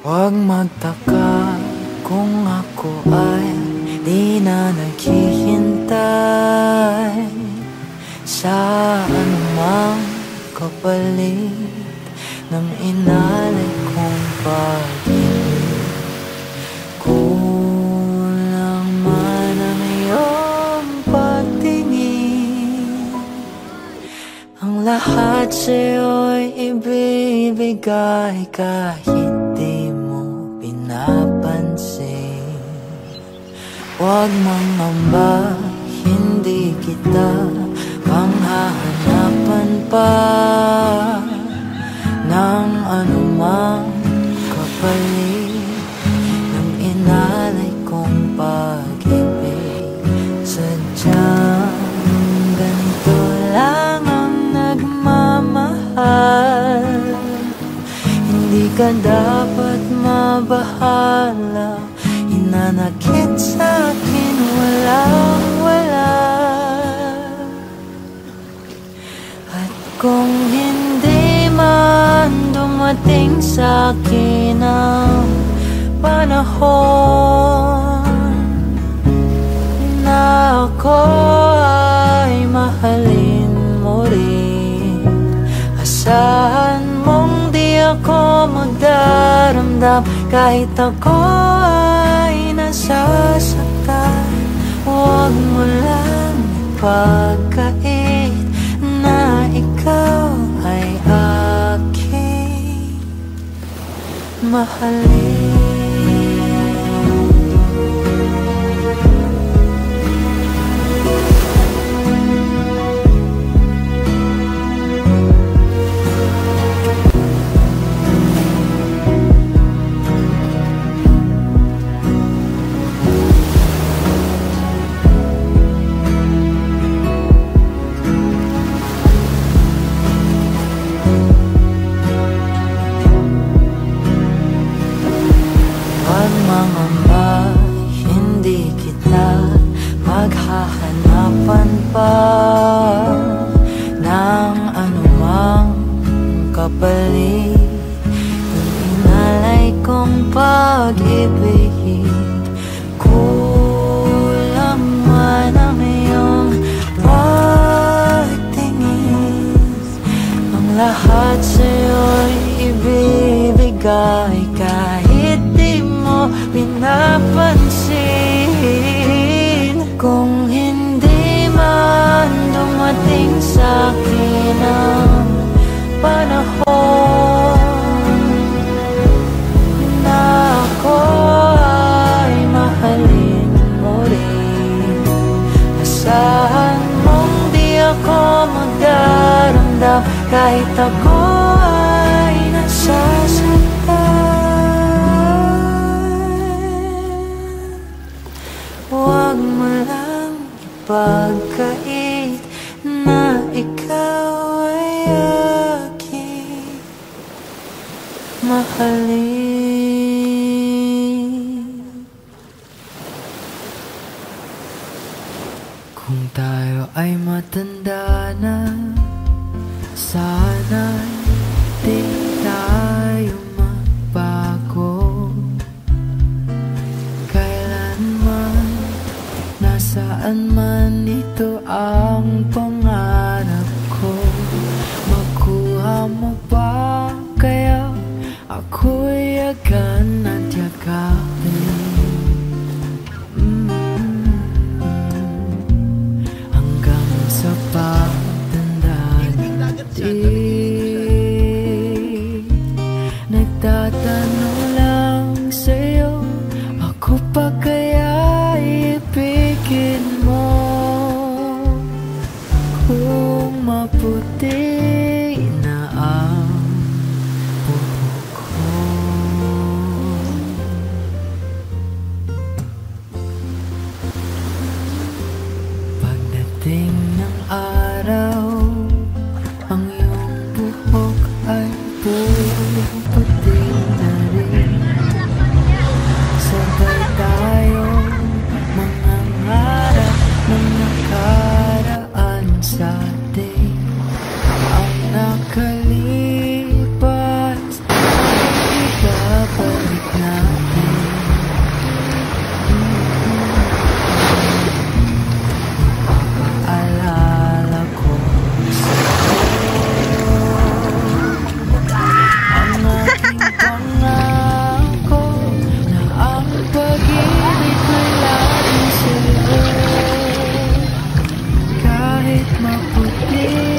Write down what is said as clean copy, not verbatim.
Huwag magtaka kung ako ay di na naghihintay sa anumang kapalit ng inalay kong pag-ibig. Kulang man ang iyong pagtingin, ang lahat sa'yo'y ibibigay kahit di mo pinapansin. Huwag mangamba, hindi kita panghahanapan pa ng anumang kapalit ng inalay kong pag-ibig. Sadyang ganito lang ang nagmamahal, hindi ka dapat mabahala. Hinanakit sa'kin walang-wala, at kung hindi man dumating sa'kin ang panahon na ako ay mahalin mo rin, asahan mong di ako magdaramdam kahit ako ay nasasaktan. Huwag mo lang ipagkait na ikaw ay aking mahalin. Mangamba, hindi kita maghahanapan pa ng anumang kapalit ng inalay kong pag-ibig. Kulang man ang iyong pagtingin, ang lahat sa'yo'y ibibigay kahit di mo pinapansin. Kung hindi man dumating sa'kin ang panahon na ako ay mahalin mo rin, asahan mong di ako magdaramdam kahit ako ay nasasaktan. Huwag mo lang ipagkait na ikaw ay aking mahalin. Kung tayo ay matanda na, sana'y di tayo magbago. Kailanman, nasaan man ito ang pangarap ko. Makuha mo ba kaya ako'y yagan at yakapin? Hanggang sa pagtanda natin, nagtatanong lang sa'yo, ako pa kaya ibigin mo? Kung maputi na ang buhok ko, pagdating ng araw, ang iyong buhok ay puputi na rin. Sabay tayong mangangarap ng nakaraan sa atin. Ang nakalipas ay babalik kahit maputi.